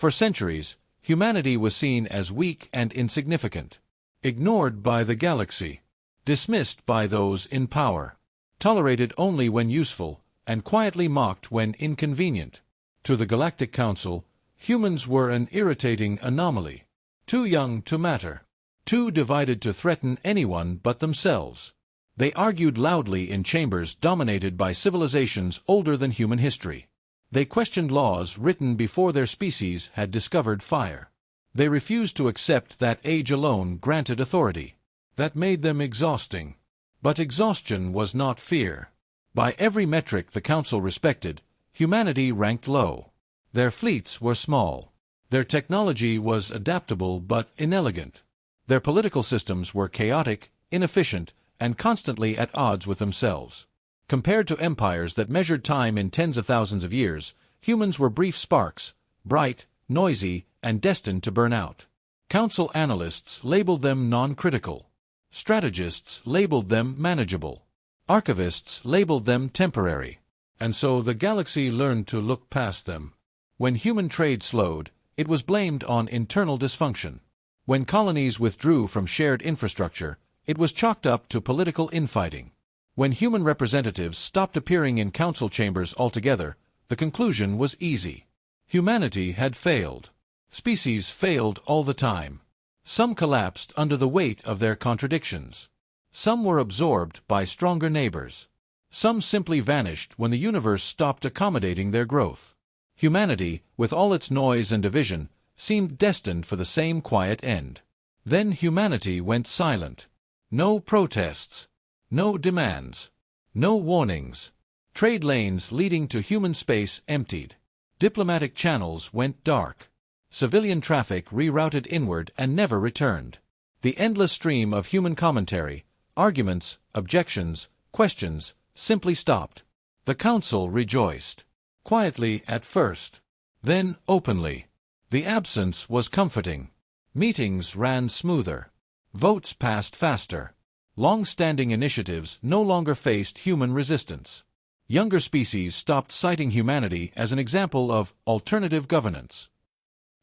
For centuries, humanity was seen as weak and insignificant, ignored by the galaxy, dismissed by those in power, tolerated only when useful, and quietly mocked when inconvenient. To the Galactic Council, humans were an irritating anomaly, too young to matter, too divided to threaten anyone but themselves. They argued loudly in chambers dominated by civilizations older than human history. They questioned laws written before their species had discovered fire. They refused to accept that age alone granted authority. That made them exhausting. But exhaustion was not fear. By every metric the Council respected, humanity ranked low. Their fleets were small. Their technology was adaptable but inelegant. Their political systems were chaotic, inefficient, and constantly at odds with themselves. Compared to empires that measured time in tens of thousands of years, humans were brief sparks, bright, noisy, and destined to burn out. Council analysts labeled them non-critical. Strategists labeled them manageable. Archivists labeled them temporary. And so the galaxy learned to look past them. When human trade slowed, it was blamed on internal dysfunction. When colonies withdrew from shared infrastructure, it was chalked up to political infighting. When human representatives stopped appearing in council chambers altogether, the conclusion was easy. Humanity had failed. Species failed all the time. Some collapsed under the weight of their contradictions. Some were absorbed by stronger neighbors. Some simply vanished when the universe stopped accommodating their growth. Humanity, with all its noise and division, seemed destined for the same quiet end. Then humanity went silent. No protests. No demands. No warnings. Trade lanes leading to human space emptied. Diplomatic channels went dark. Civilian traffic rerouted inward and never returned. The endless stream of human commentary, arguments, objections, questions, simply stopped. The Council rejoiced. Quietly at first. Then openly. The absence was comforting. Meetings ran smoother. Votes passed faster. Long-standing initiatives no longer faced human resistance. Younger species stopped citing humanity as an example of alternative governance.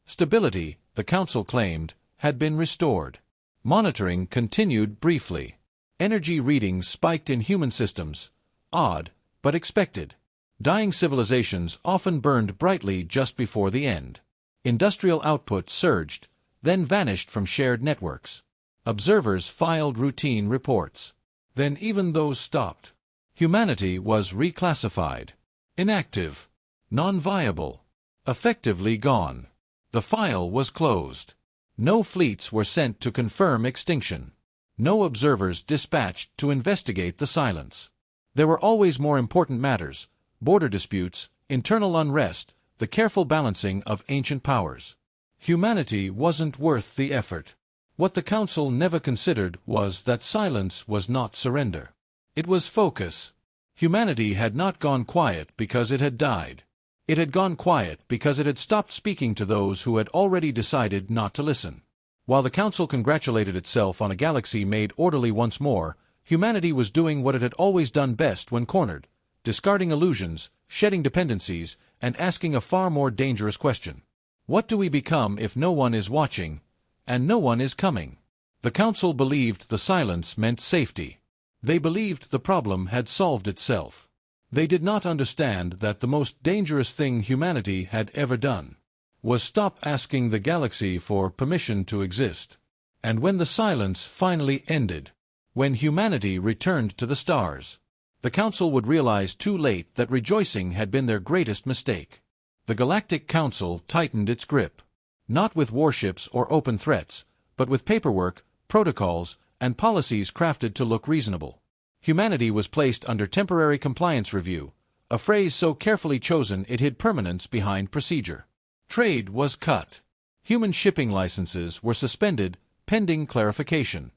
Stability, the Council claimed, had been restored. Monitoring continued briefly. Energy readings spiked in human systems, odd, but expected. Dying civilizations often burned brightly just before the end. Industrial output surged, then vanished from shared networks. Observers filed routine reports. Then even those stopped. Humanity was reclassified. Inactive. Non-viable. Effectively gone. The file was closed. No fleets were sent to confirm extinction. No observers dispatched to investigate the silence. There were always more important matters: border disputes, internal unrest, the careful balancing of ancient powers. Humanity wasn't worth the effort. What the Council never considered was that silence was not surrender. It was focus. Humanity had not gone quiet because it had died. It had gone quiet because it had stopped speaking to those who had already decided not to listen. While the Council congratulated itself on a galaxy made orderly once more, humanity was doing what it had always done best when cornered: discarding illusions, shedding dependencies, and asking a far more dangerous question. What do we become if no one is watching, and no one is coming? The Council believed the silence meant safety. They believed the problem had solved itself. They did not understand that the most dangerous thing humanity had ever done was stop asking the galaxy for permission to exist. And when the silence finally ended, when humanity returned to the stars, the Council would realize too late that rejoicing had been their greatest mistake. The Galactic Council tightened its grip. Not with warships or open threats, but with paperwork, protocols, and policies crafted to look reasonable. Humanity was placed under temporary compliance review, a phrase so carefully chosen it hid permanence behind procedure. Trade was cut. Human shipping licenses were suspended, pending clarification.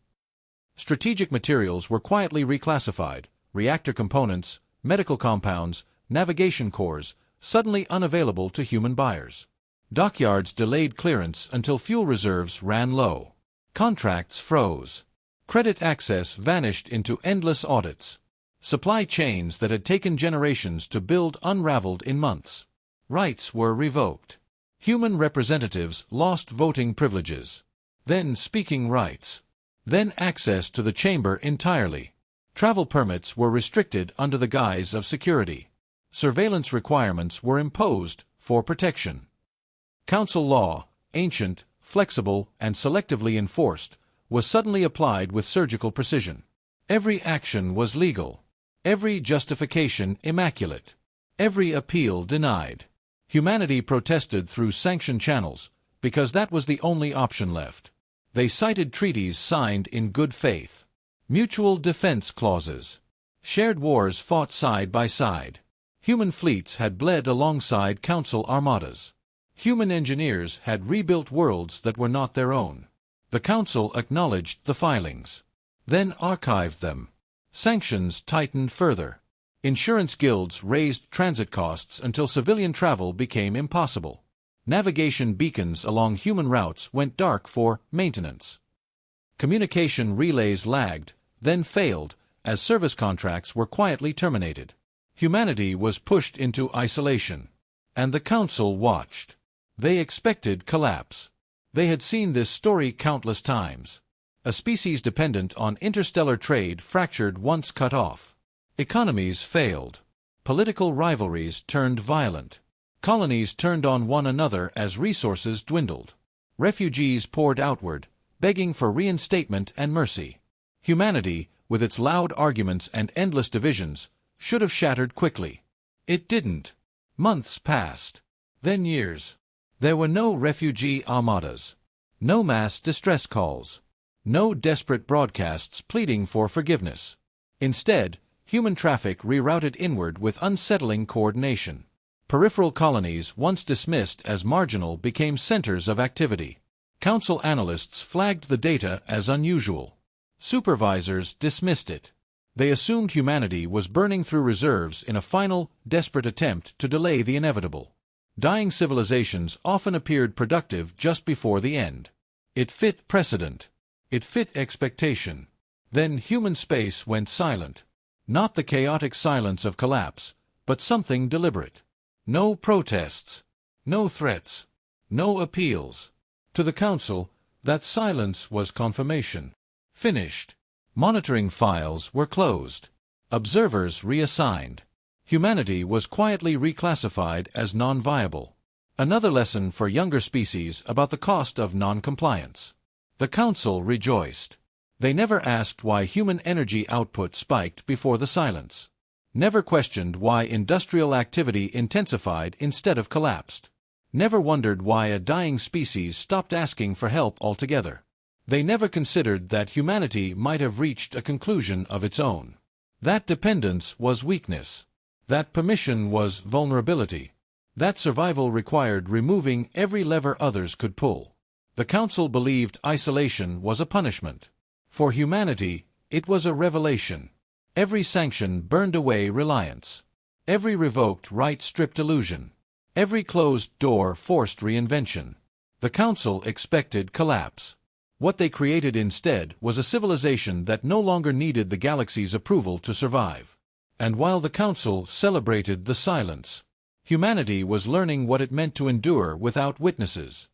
Strategic materials were quietly reclassified: reactor components, medical compounds, navigation cores, suddenly unavailable to human buyers. Dockyards delayed clearance until fuel reserves ran low. Contracts froze. Credit access vanished into endless audits. Supply chains that had taken generations to build unraveled in months. Rights were revoked. Human representatives lost voting privileges. Then speaking rights. Then access to the chamber entirely. Travel permits were restricted under the guise of security. Surveillance requirements were imposed for protection. Council law, ancient, flexible, and selectively enforced, was suddenly applied with surgical precision. Every action was legal. Every justification immaculate. Every appeal denied. Humanity protested through sanctioned channels, because that was the only option left. They cited treaties signed in good faith. Mutual defense clauses. Shared wars fought side by side. Human fleets had bled alongside Council armadas. Human engineers had rebuilt worlds that were not their own. The Council acknowledged the filings. Then archived them. Sanctions tightened further. Insurance guilds raised transit costs until civilian travel became impossible. Navigation beacons along human routes went dark for maintenance. Communication relays lagged, then failed, as service contracts were quietly terminated. Humanity was pushed into isolation. And the Council watched. They expected collapse. They had seen this story countless times. A species dependent on interstellar trade fractured once cut off. Economies failed. Political rivalries turned violent. Colonies turned on one another as resources dwindled. Refugees poured outward, begging for reinstatement and mercy. Humanity, with its loud arguments and endless divisions, should have shattered quickly. It didn't. Months passed. Then years. There were no refugee armadas. No mass distress calls. No desperate broadcasts pleading for forgiveness. Instead, human traffic rerouted inward with unsettling coordination. Peripheral colonies, once dismissed as marginal, became centers of activity. Council analysts flagged the data as unusual. Supervisors dismissed it. They assumed humanity was burning through reserves in a final, desperate attempt to delay the inevitable. Dying civilizations often appeared productive just before the end. It fit precedent. It fit expectation. Then human space went silent. Not the chaotic silence of collapse, but something deliberate. No protests. No threats. No appeals. To the Council, that silence was confirmation. Finished. Monitoring files were closed. Observers reassigned. Humanity was quietly reclassified as non-viable. Another lesson for younger species about the cost of non-compliance. The Council rejoiced. They never asked why human energy output spiked before the silence. Never questioned why industrial activity intensified instead of collapsed. Never wondered why a dying species stopped asking for help altogether. They never considered that humanity might have reached a conclusion of its own. That dependence was weakness. That permission was vulnerability. That survival required removing every lever others could pull. The Council believed isolation was a punishment. For humanity, it was a revelation. Every sanction burned away reliance. Every revoked right stripped illusion. Every closed door forced reinvention. The Council expected collapse. What they created instead was a civilization that no longer needed the galaxy's approval to survive. And while the Council celebrated the silence, humanity was learning what it meant to endure without witnesses.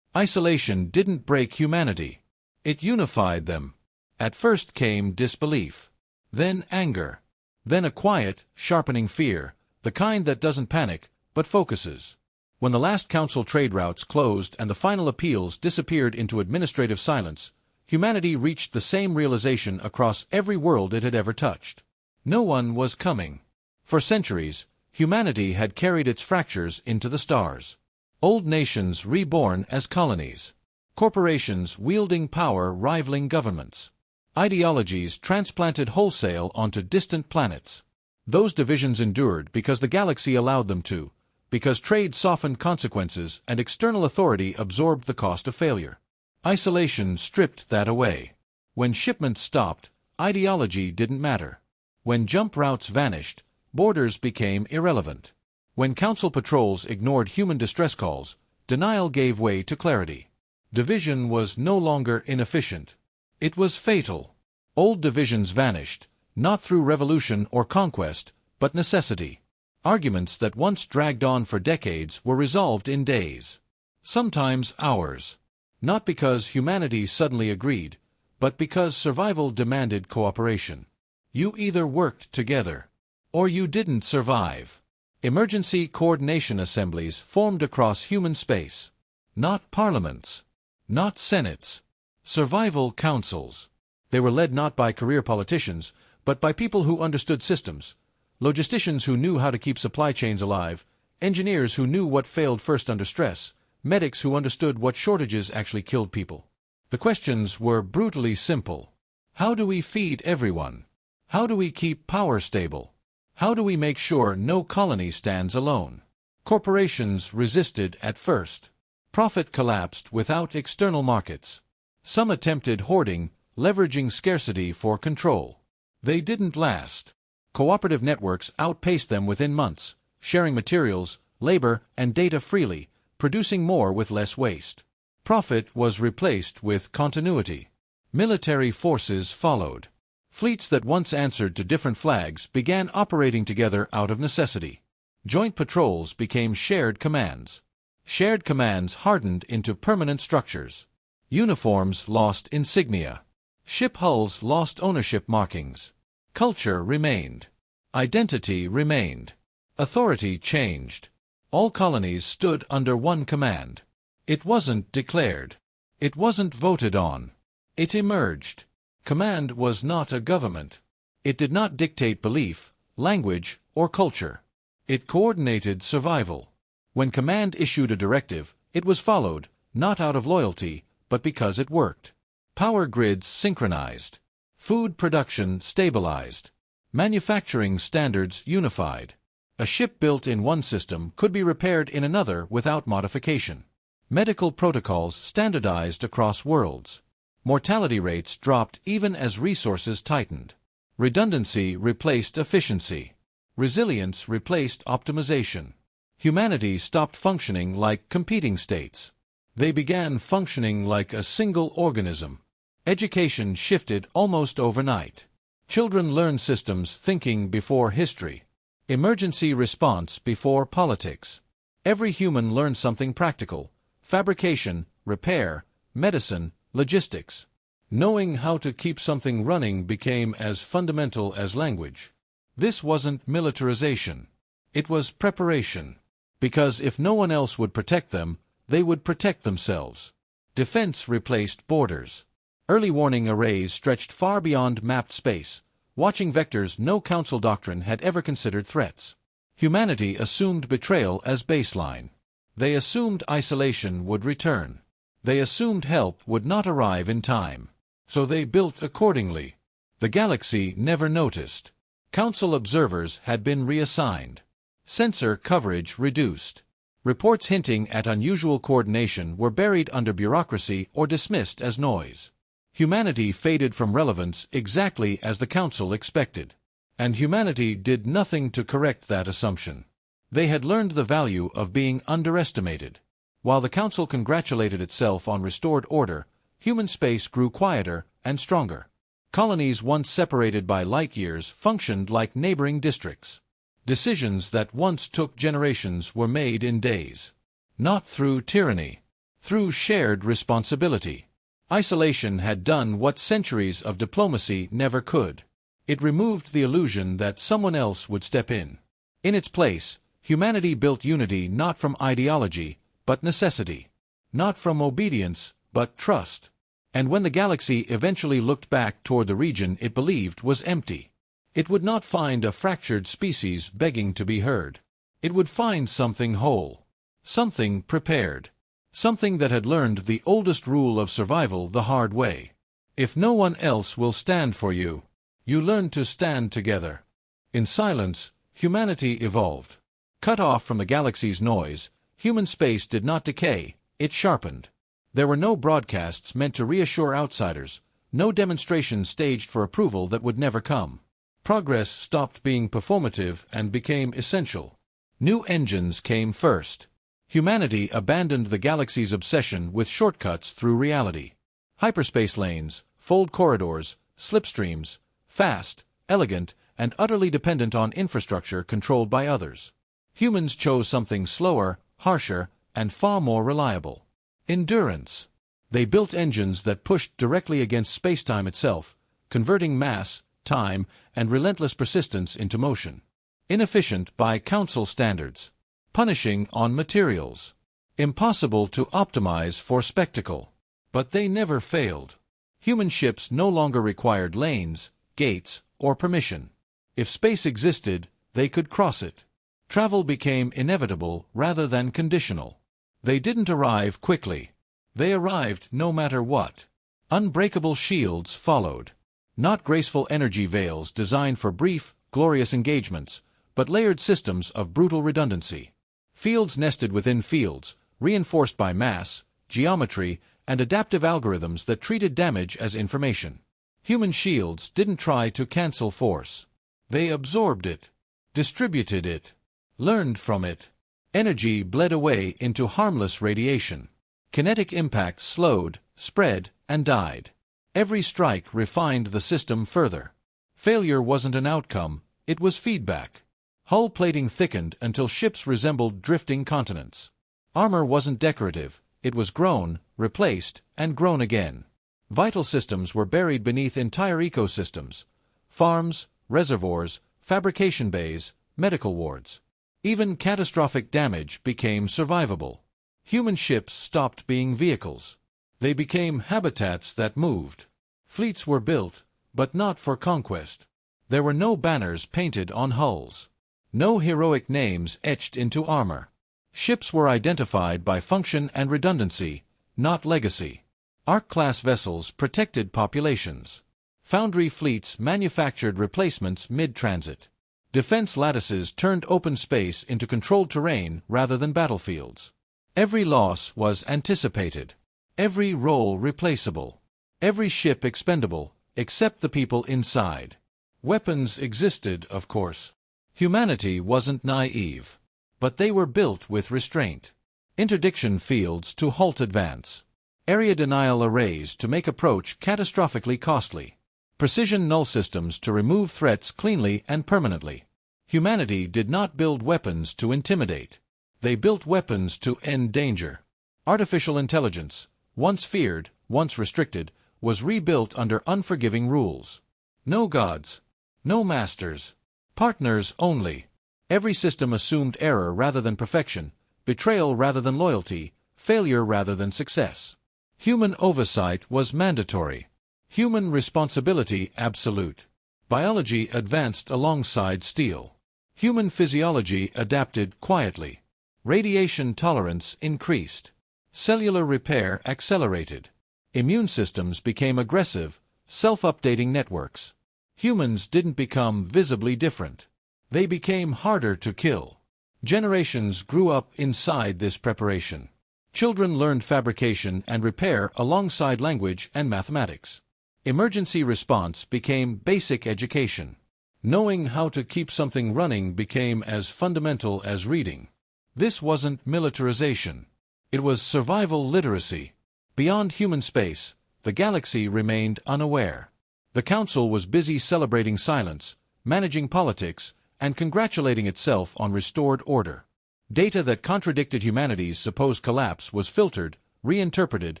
Isolation didn't break humanity. It unified them. At first came disbelief. Then anger. Then a quiet, sharpening fear, the kind that doesn't panic, but focuses. When the last Council trade routes closed and the final appeals disappeared into administrative silence, humanity reached the same realization across every world it had ever touched. No one was coming. For centuries, humanity had carried its fractures into the stars. Old nations reborn as colonies. Corporations wielding power rivaling governments. Ideologies transplanted wholesale onto distant planets. Those divisions endured because the galaxy allowed them to, because trade softened consequences and external authority absorbed the cost of failure. Isolation stripped that away. When shipments stopped, ideology didn't matter. When jump routes vanished, borders became irrelevant. When Council patrols ignored human distress calls, denial gave way to clarity. Division was no longer inefficient. It was fatal. Old divisions vanished, not through revolution or conquest, but necessity. Arguments that once dragged on for decades were resolved in days. sometimes hours. Not because humanity suddenly agreed, but because survival demanded cooperation. You either worked together, or you didn't survive. Emergency coordination assemblies formed across human space. Not parliaments. Not senates. Survival councils. They were led not by career politicians, but by people who understood systems. Logisticians who knew how to keep supply chains alive, engineers who knew what failed first under stress, medics who understood what shortages actually killed people. The questions were brutally simple. How do we feed everyone? How do we keep power stable? How do we make sure no colony stands alone? Corporations resisted at first. Profit collapsed without external markets. Some attempted hoarding, leveraging scarcity for control. They didn't last. Cooperative networks outpaced them within months, sharing materials, labor, and data freely, producing more with less waste. Profit was replaced with continuity. Military forces followed. Fleets that once answered to different flags began operating together out of necessity. Joint patrols became shared commands. Shared commands hardened into permanent structures. Uniforms lost insignia. Ship hulls lost ownership markings. Culture remained. Identity remained. Authority changed. All colonies stood under one command. It wasn't declared. It wasn't voted on. It emerged. Command was not a government. It did not dictate belief, language, or culture. It coordinated survival. When command issued a directive, it was followed, not out of loyalty, but because it worked. Power grids synchronized. Food production stabilized. Manufacturing standards unified. A ship built in one system could be repaired in another without modification. Medical protocols standardized across worlds. Mortality rates dropped even as resources tightened. Redundancy replaced efficiency. Resilience replaced optimization. Humanity stopped functioning like competing states. They began functioning like a single organism. Education shifted almost overnight. Children learned systems thinking before history. Emergency response before politics. Every human learned something practical: fabrication, repair, medicine, logistics. Knowing how to keep something running became as fundamental as language. This wasn't militarization. It was preparation. Because if no one else would protect them, they would protect themselves. Defense replaced borders. Early warning arrays stretched far beyond mapped space, watching vectors no council doctrine had ever considered threats. Humanity assumed betrayal as baseline. They assumed isolation would return. They assumed help would not arrive in time. So they built accordingly. The galaxy never noticed. Council observers had been reassigned. Sensor coverage reduced. Reports hinting at unusual coordination were buried under bureaucracy or dismissed as noise. Humanity faded from relevance exactly as the Council expected. And humanity did nothing to correct that assumption. They had learned the value of being underestimated. While the Council congratulated itself on restored order, human space grew quieter and stronger. Colonies once separated by light years functioned like neighboring districts. Decisions that once took generations were made in days. Not through tyranny. Through shared responsibility. Isolation had done what centuries of diplomacy never could. It removed the illusion that someone else would step in. In its place, humanity built unity not from ideology, but necessity. Not from obedience, but trust. And when the galaxy eventually looked back toward the region it believed was empty, it would not find a fractured species begging to be heard. It would find something whole. Something prepared. Something that had learned the oldest rule of survival the hard way. If no one else will stand for you, you learn to stand together. In silence, humanity evolved. Cut off from the galaxy's noise, human space did not decay, it sharpened. There were no broadcasts meant to reassure outsiders, no demonstrations staged for approval that would never come. Progress stopped being performative and became essential. New engines came first. Humanity abandoned the galaxy's obsession with shortcuts through reality. Hyperspace lanes, fold corridors, slipstreams, fast, elegant, and utterly dependent on infrastructure controlled by others. Humans chose something slower, harsher, and far more reliable. Endurance. They built engines that pushed directly against spacetime itself, converting mass, time, and relentless persistence into motion. Inefficient by Council standards. Punishing on materials. Impossible to optimize for spectacle. But they never failed. Human ships no longer required lanes, gates, or permission. If space existed, they could cross it. Travel became inevitable rather than conditional. They didn't arrive quickly. They arrived no matter what. Unbreakable shields followed. Not graceful energy veils designed for brief, glorious engagements, but layered systems of brutal redundancy. Fields nested within fields, reinforced by mass, geometry, and adaptive algorithms that treated damage as information. Human shields didn't try to cancel force. They absorbed it, distributed it, learned from it. Energy bled away into harmless radiation. Kinetic impacts slowed, spread, and died. Every strike refined the system further. Failure wasn't an outcome, it was feedback. Hull plating thickened until ships resembled drifting continents. Armor wasn't decorative, it was grown, replaced, and grown again. Vital systems were buried beneath entire ecosystems: farms, reservoirs, fabrication bays, medical wards. Even catastrophic damage became survivable. Human ships stopped being vehicles. They became habitats that moved. Fleets were built, but not for conquest. There were no banners painted on hulls. No heroic names etched into armor. Ships were identified by function and redundancy, not legacy. Ark-class vessels protected populations. Foundry fleets manufactured replacements mid-transit. Defense lattices turned open space into controlled terrain rather than battlefields. Every loss was anticipated. Every role replaceable. Every ship expendable, except the people inside. Weapons existed, of course. Humanity wasn't naive. But they were built with restraint. Interdiction fields to halt advance. Area denial arrays to make approach catastrophically costly. Precision null systems to remove threats cleanly and permanently. Humanity did not build weapons to intimidate. They built weapons to end danger. Artificial intelligence, once feared, once restricted, was rebuilt under unforgiving rules. No gods. No masters. Partners only. Every system assumed error rather than perfection, betrayal rather than loyalty, failure rather than success. Human oversight was mandatory. Human responsibility absolute. Biology advanced alongside steel. Human physiology adapted quietly. Radiation tolerance increased. Cellular repair accelerated. Immune systems became aggressive, self-updating networks. Humans didn't become visibly different. They became harder to kill. Generations grew up inside this preparation. Children learned fabrication and repair alongside language and mathematics. Emergency response became basic education. Knowing how to keep something running became as fundamental as reading. This wasn't militarization. It was survival literacy. Beyond human space, the galaxy remained unaware. The Council was busy celebrating silence, managing politics, and congratulating itself on restored order. Data that contradicted humanity's supposed collapse was filtered, reinterpreted,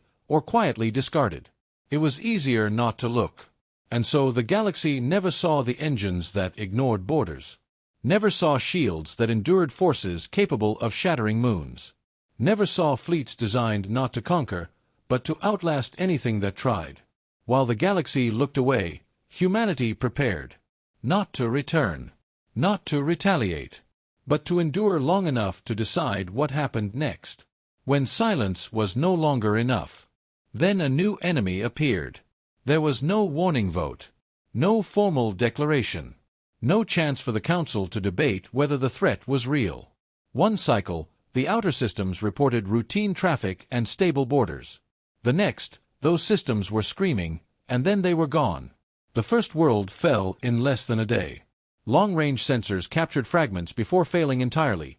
or quietly discarded. It was easier not to look. And so the galaxy never saw the engines that ignored borders. Never saw shields that endured forces capable of shattering moons. Never saw fleets designed not to conquer, but to outlast anything that tried. While the galaxy looked away, humanity prepared. Not to return. Not to retaliate. But to endure long enough to decide what happened next. When silence was no longer enough. Then a new enemy appeared. There was no warning vote. No formal declaration. No chance for the Council to debate whether the threat was real. One cycle, the outer systems reported routine traffic and stable borders. The next, those systems were screaming, and then they were gone. The first world fell in less than a day. Long-range sensors captured fragments before failing entirely.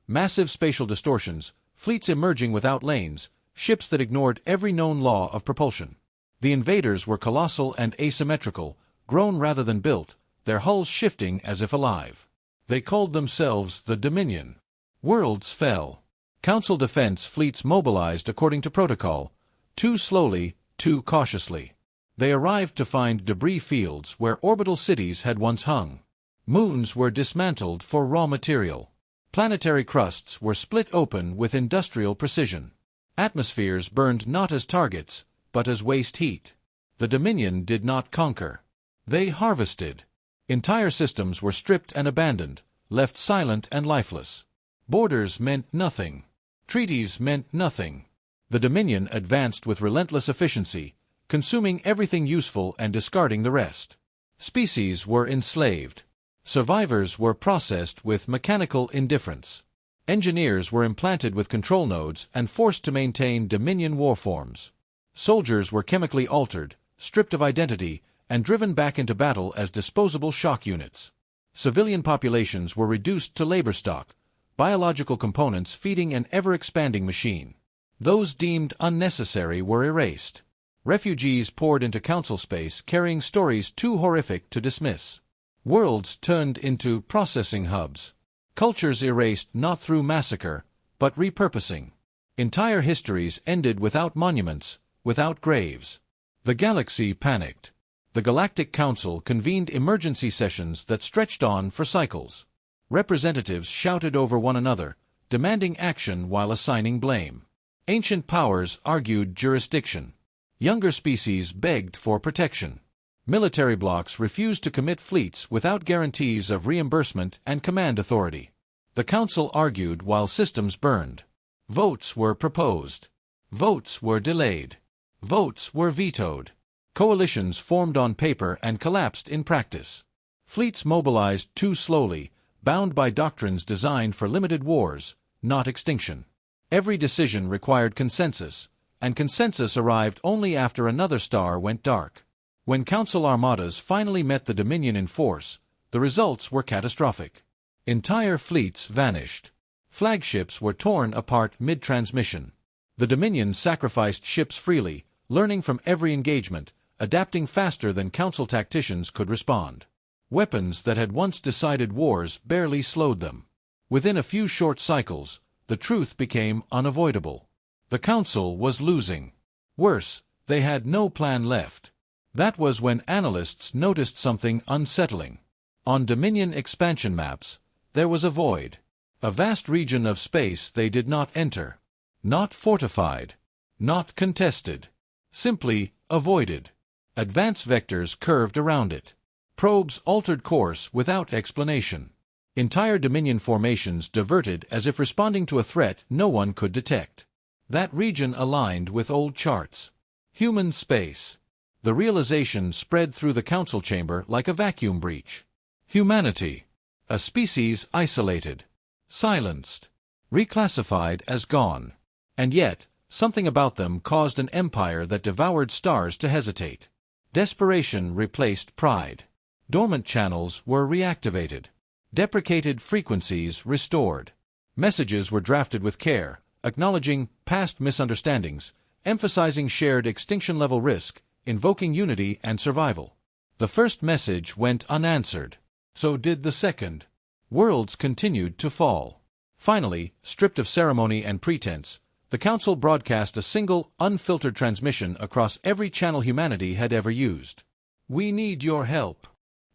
Massive spatial distortions, fleets emerging without lanes, ships that ignored every known law of propulsion. The invaders were colossal and asymmetrical, grown rather than built, their hulls shifting as if alive. They called themselves the Dominion. Worlds fell. Council defense fleets mobilized according to protocol, too slowly, too cautiously. They arrived to find debris fields where orbital cities had once hung. Moons were dismantled for raw material. Planetary crusts were split open with industrial precision. Atmospheres burned not as targets, but as waste heat. The Dominion did not conquer. They harvested. Entire systems were stripped and abandoned, left silent and lifeless. Borders meant nothing. Treaties meant nothing. The Dominion advanced with relentless efficiency, consuming everything useful and discarding the rest. Species were enslaved. Survivors were processed with mechanical indifference. Engineers were implanted with control nodes and forced to maintain Dominion warforms. Soldiers were chemically altered, stripped of identity, and driven back into battle as disposable shock units. Civilian populations were reduced to labor stock, biological components feeding an ever-expanding machine. Those deemed unnecessary were erased. Refugees poured into council space carrying stories too horrific to dismiss. Worlds turned into processing hubs. Cultures erased not through massacre, but repurposing. Entire histories ended without monuments, without graves. The galaxy panicked. The Galactic Council convened emergency sessions that stretched on for cycles. Representatives shouted over one another, demanding action while assigning blame. Ancient powers argued jurisdiction. Younger species begged for protection. Military blocs refused to commit fleets without guarantees of reimbursement and command authority. The Council argued while systems burned. Votes were proposed. Votes were delayed. Votes were vetoed. Coalitions formed on paper and collapsed in practice. Fleets mobilized too slowly, bound by doctrines designed for limited wars, not extinction. Every decision required consensus, and consensus arrived only after another star went dark. When Council armadas finally met the Dominion in force, the results were catastrophic. Entire fleets vanished. Flagships were torn apart mid-transmission. The Dominion sacrificed ships freely, learning from every engagement, adapting faster than Council tacticians could respond. Weapons that had once decided wars barely slowed them. Within a few short cycles, the truth became unavoidable. The Council was losing. Worse, they had no plan left. That was when analysts noticed something unsettling. On Dominion expansion maps, there was a void. A vast region of space they did not enter. Not fortified. Not contested. Simply avoided. Advance vectors curved around it. Probes altered course without explanation. Entire Dominion formations diverted as if responding to a threat no one could detect. That region aligned with old charts. Human space. The realization spread through the Council chamber like a vacuum breach. Humanity. A species isolated. Silenced. Reclassified as gone. And yet, something about them caused an empire that devoured stars to hesitate. Desperation replaced pride. Dormant channels were reactivated. Deprecated frequencies restored. Messages were drafted with care, acknowledging past misunderstandings, emphasizing shared extinction-level risk, invoking unity and survival. The first message went unanswered. So did the second. Worlds continued to fall. Finally, stripped of ceremony and pretense, the Council broadcast a single, unfiltered transmission across every channel humanity had ever used. "We need your help."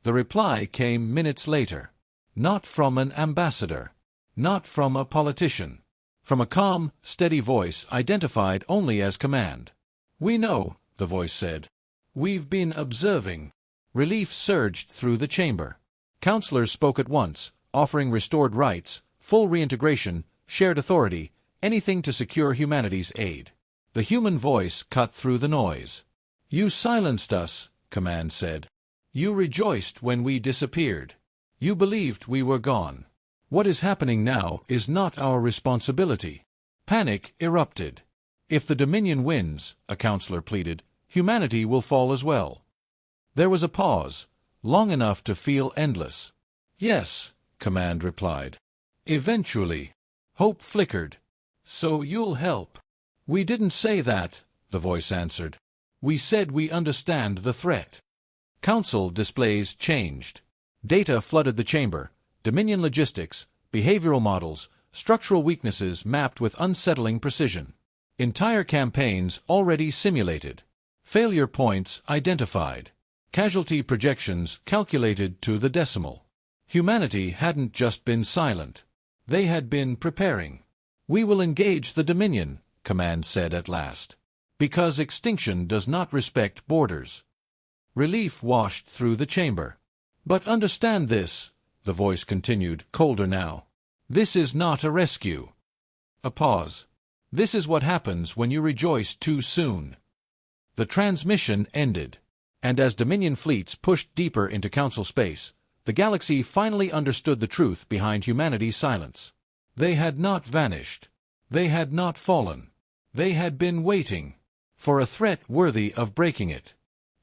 The reply came minutes later. Not from an ambassador. Not from a politician. From a calm, steady voice identified only as command. "We know," the voice said. "We've been observing." Relief surged through the chamber. Councilors spoke at once, offering restored rights, full reintegration, shared authority, anything to secure humanity's aid. The human voice cut through the noise. "You silenced us," Command said. "You rejoiced when we disappeared. You believed we were gone. What is happening now is not our responsibility." Panic erupted. "If the Dominion wins," a councilor pleaded, "humanity will fall as well." There was a pause, long enough to feel endless. "Yes," Command replied. "Eventually." Hope flickered. "So you'll help." "We didn't say that," the voice answered. "We said we understand the threat." Council displays changed. Data flooded the chamber. Dominion logistics, behavioral models, Structural weaknesses mapped with unsettling precision. Entire campaigns already simulated. Failure points identified. Casualty projections calculated to the decimal. Humanity hadn't just been silent. They had been preparing. "We will engage the Dominion," Command said at last. "Because extinction does not respect borders." Relief washed through the chamber. "But understand this," the voice continued, colder now. "This is not a rescue." A pause. "This is what happens when you rejoice too soon." The transmission ended. And as Dominion fleets pushed deeper into Council space, the galaxy finally understood the truth behind humanity's silence. They had not vanished. They had not fallen. They had been waiting for a threat worthy of breaking it.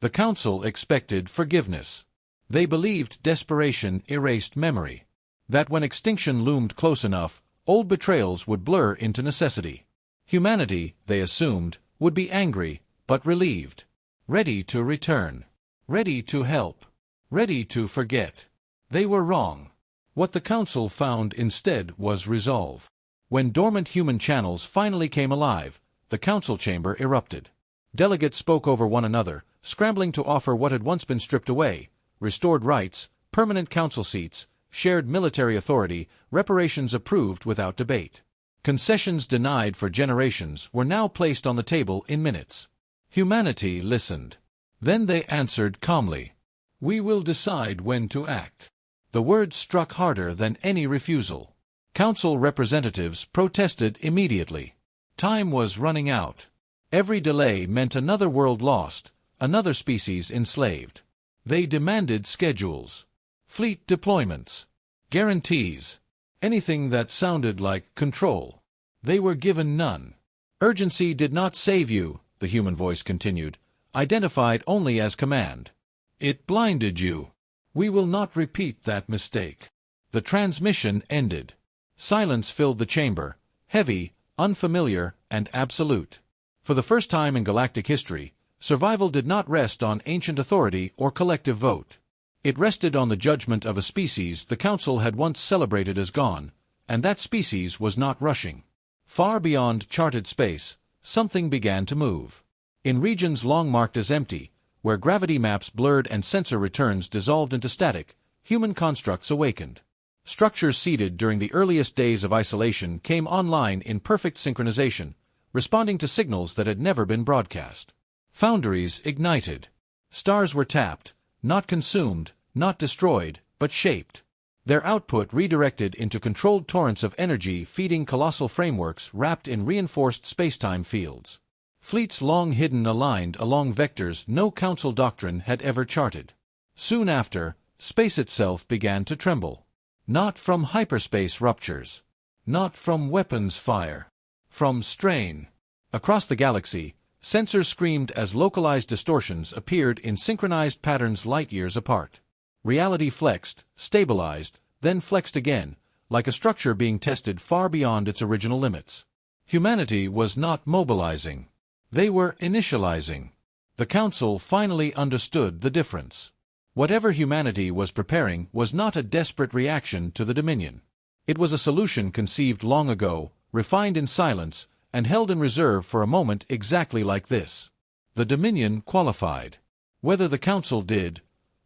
The Council expected forgiveness. They believed desperation erased memory. That when extinction loomed close enough, old betrayals would blur into necessity. Humanity, they assumed, would be angry, but relieved. Ready to return. Ready to help. Ready to forget. They were wrong. What the Council found instead was resolve. When dormant human channels finally came alive, the Council chamber erupted. Delegates spoke over one another, scrambling to offer what had once been stripped away: restored rights, permanent council seats, shared military authority, reparations approved without debate. Concessions denied for generations were now placed on the table in minutes. Humanity listened. Then they answered calmly. "We will decide when to act." The words struck harder than any refusal. Council representatives protested immediately. Time was running out. Every delay meant another world lost, another species enslaved. They demanded schedules, fleet deployments, guarantees, anything that sounded like control. They were given none. "Urgency did not save you," the human voice continued, "identified only as command. It blinded you. We will not repeat that mistake." The transmission ended. Silence filled the chamber, heavy, unfamiliar, and absolute. For the first time in galactic history, survival did not rest on ancient authority or collective vote. It rested on the judgment of a species the Council had once celebrated as gone, and that species was not rushing. Far beyond charted space, something began to move. In regions long marked as empty, where gravity maps blurred and sensor returns dissolved into static, human constructs awakened. Structures seeded during the earliest days of isolation came online in perfect synchronization, responding to signals that had never been broadcast. Foundries ignited. Stars were tapped, not consumed, not destroyed, but shaped. Their output redirected into controlled torrents of energy feeding colossal frameworks wrapped in reinforced spacetime fields. Fleets long hidden aligned along vectors no Council doctrine had ever charted. Soon after, space itself began to tremble. Not from hyperspace ruptures. Not from weapons fire. From strain. Across the galaxy, sensors screamed as localized distortions appeared in synchronized patterns light-years apart. Reality flexed, stabilized, then flexed again, like a structure being tested far beyond its original limits. Humanity was not mobilizing. They were initializing. The Council finally understood the difference. Whatever humanity was preparing was not a desperate reaction to the Dominion. It was a solution conceived long ago, refined in silence, and held in reserve for a moment exactly like this. The Dominion qualified. Whether the Council did,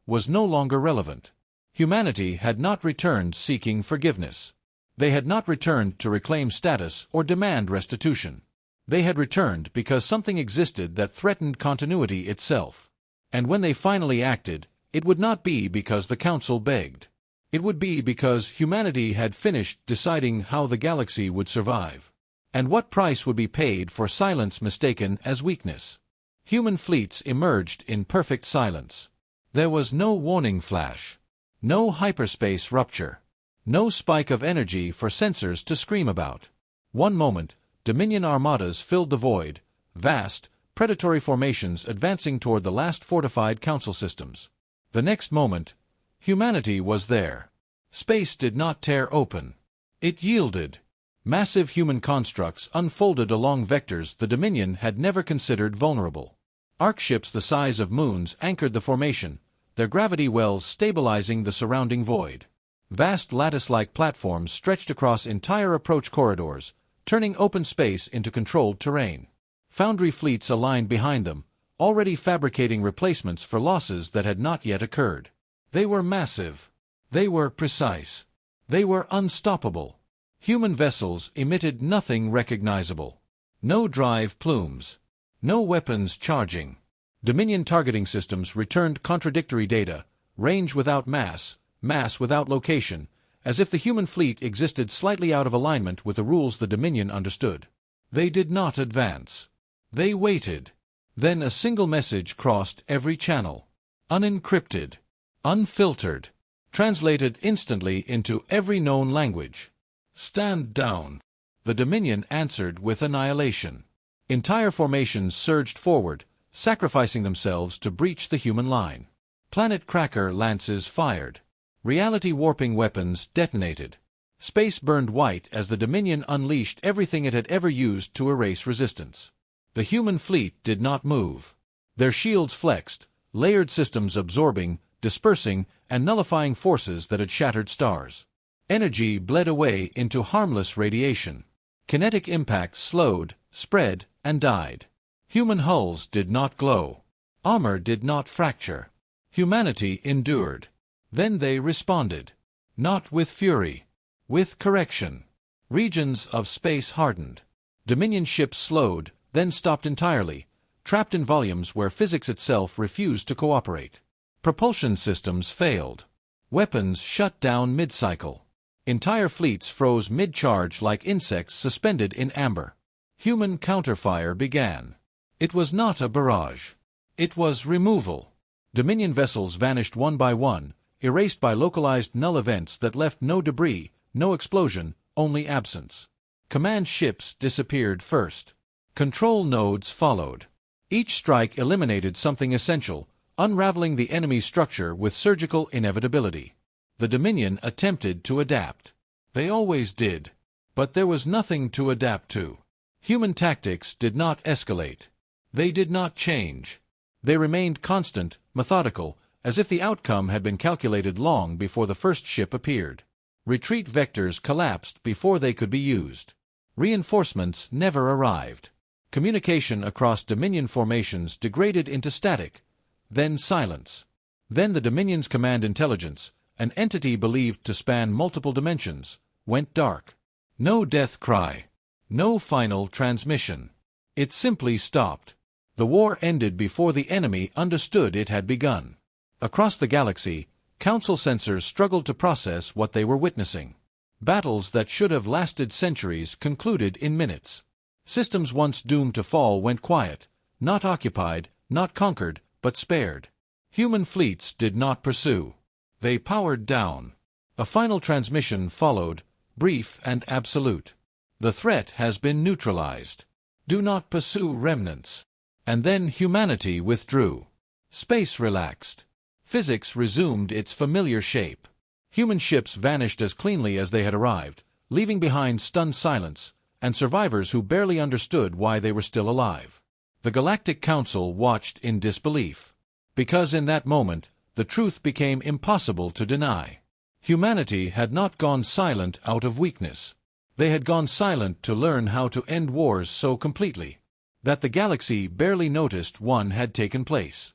was no longer relevant. Humanity had not returned seeking forgiveness. They had not returned to reclaim status or demand restitution. They had returned because something existed that threatened continuity itself. And when they finally acted, it would not be because the Council begged. It would be because humanity had finished deciding how the galaxy would survive. And what price would be paid for silence mistaken as weakness. Human fleets emerged in perfect silence. There was no warning flash. No hyperspace rupture. No spike of energy for sensors to scream about. One moment, Dominion armadas filled the void, vast, predatory formations advancing toward the last fortified Council systems. The next moment, humanity was there. Space did not tear open. It yielded. Massive human constructs unfolded along vectors the Dominion had never considered vulnerable. Arc ships the size of moons anchored the formation, their gravity wells stabilizing the surrounding void. Vast lattice-like platforms stretched across entire approach corridors, turning open space into controlled terrain. Foundry fleets aligned behind them, already fabricating replacements for losses that had not yet occurred. They were massive. They were precise. They were unstoppable. Human vessels emitted nothing recognizable. No drive plumes. No weapons charging. Dominion targeting systems returned contradictory data, range without mass, mass without location, as if the human fleet existed slightly out of alignment with the rules the Dominion understood. They did not advance. They waited. Then a single message crossed every channel. Unencrypted. Unfiltered. Translated instantly into every known language. Stand down. The Dominion answered with annihilation. Entire formations surged forward, sacrificing themselves to breach the human line. Planet cracker lances fired. Reality-warping weapons detonated. Space burned white as the Dominion unleashed everything it had ever used to erase resistance. The human fleet did not move. Their shields flexed, layered systems absorbing, dispersing, and nullifying forces that had shattered stars. Energy bled away into harmless radiation. Kinetic impacts slowed, spread, and died. Human hulls did not glow. Armor did not fracture. Humanity endured. Then they responded. Not with fury. With correction. Regions of space hardened. Dominion ships slowed, then stopped entirely, trapped in volumes where physics itself refused to cooperate. Propulsion systems failed. Weapons shut down mid-cycle. Entire fleets froze mid-charge like insects suspended in amber. Human counterfire began. It was not a barrage. It was removal. Dominion vessels vanished one by one, erased by localized null events that left no debris, no explosion, only absence. Command ships disappeared first. Control nodes followed. Each strike eliminated something essential, unraveling the enemy's structure with surgical inevitability. The Dominion attempted to adapt. They always did. But there was nothing to adapt to. Human tactics did not escalate. They did not change. They remained constant, methodical, as if the outcome had been calculated long before the first ship appeared. Retreat vectors collapsed before they could be used. Reinforcements never arrived. Communication across Dominion formations degraded into static, then silence. Then the Dominion's command intelligence, an entity believed to span multiple dimensions, went dark. No death cry. No final transmission. It simply stopped. The war ended before the enemy understood it had begun. Across the galaxy, Council sensors struggled to process what they were witnessing. Battles that should have lasted centuries concluded in minutes. Systems once doomed to fall went quiet, not occupied, not conquered, but spared. Human fleets did not pursue. They powered down. A final transmission followed, brief and absolute. The threat has been neutralized. Do not pursue remnants. And then humanity withdrew. Space relaxed. Physics resumed its familiar shape. Human ships vanished as cleanly as they had arrived, leaving behind stunned silence, and survivors who barely understood why they were still alive. The Galactic Council watched in disbelief. Because in that moment, the truth became impossible to deny. Humanity had not gone silent out of weakness. They had gone silent to learn how to end wars so completely that the galaxy barely noticed one had taken place.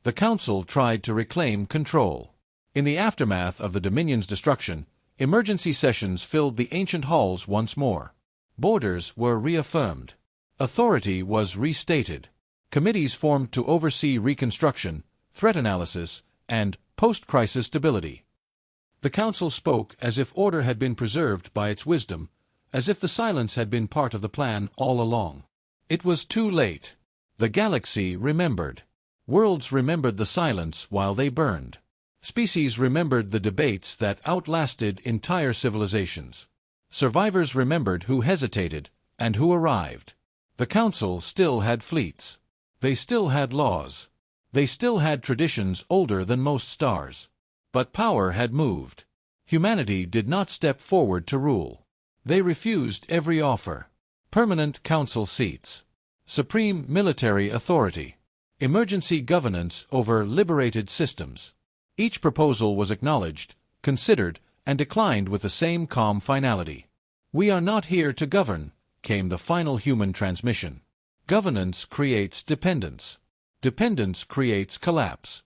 The Council tried to reclaim control. In the aftermath of the Dominion's destruction, emergency sessions filled the ancient halls once more. Borders were reaffirmed. Authority was restated. Committees formed to oversee reconstruction, threat analysis, and post-crisis stability. The Council spoke as if order had been preserved by its wisdom, as if the silence had been part of the plan all along. It was too late. The galaxy remembered. Worlds remembered the silence while they burned. Species remembered the debates that outlasted entire civilizations. Survivors remembered who hesitated and who arrived. The Council still had fleets. They still had laws. They still had traditions older than most stars. But power had moved. Humanity did not step forward to rule. They refused every offer. Permanent council seats. Supreme military authority. Emergency governance over liberated systems. Each proposal was acknowledged, considered, and declined with the same calm finality. "We are not here to govern," came the final human transmission. "Governance creates dependence. Dependence creates collapse."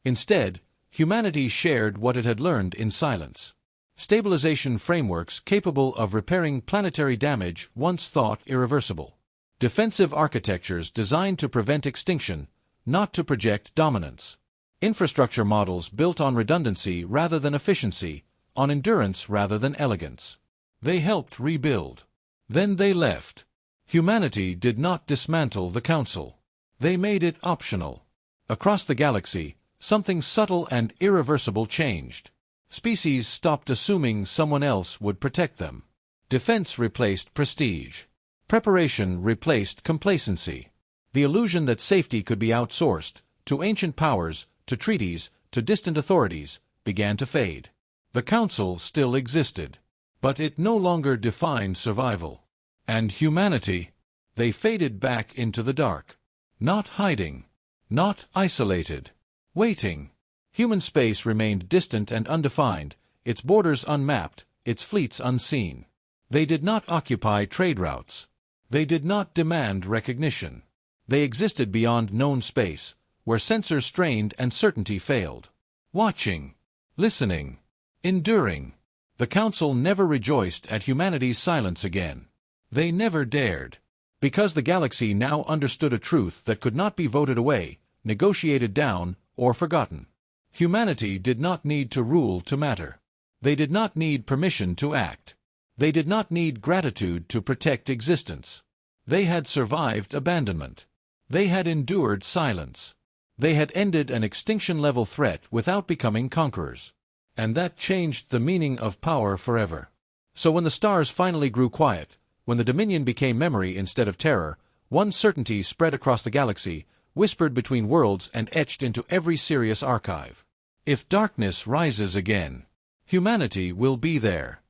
Instead, humanity shared what it had learned in silence. Stabilization frameworks capable of repairing planetary damage once thought irreversible. Defensive architectures designed to prevent extinction, not to project dominance. Infrastructure models built on redundancy rather than efficiency, on endurance rather than elegance. They helped rebuild. Then they left. Humanity did not dismantle the Council. They made it optional. Across the galaxy, something subtle and irreversible changed. Species stopped assuming someone else would protect them. Defense replaced prestige. Preparation replaced complacency. The illusion that safety could be outsourced, to ancient powers, to treaties, to distant authorities, began to fade. The Council still existed, but it no longer defined survival. And humanity? They faded back into the dark. Not hiding. Not isolated. Waiting. Human space remained distant and undefined, its borders unmapped, its fleets unseen. They did not occupy trade routes. They did not demand recognition. They existed beyond known space, where sensors strained and certainty failed. Watching. Listening. Enduring. The Council never rejoiced at humanity's silence again. They never dared. Because the galaxy now understood a truth that could not be voted away, negotiated down, or forgotten. Humanity did not need to rule to matter. They did not need permission to act. They did not need gratitude to protect existence. They had survived abandonment. They had endured silence. They had ended an extinction-level threat without becoming conquerors. And that changed the meaning of power forever. So when the stars finally grew quiet, when the Dominion became memory instead of terror, one certainty spread across the galaxy, whispered between worlds and etched into every Sirius archive. If darkness rises again, humanity will be there.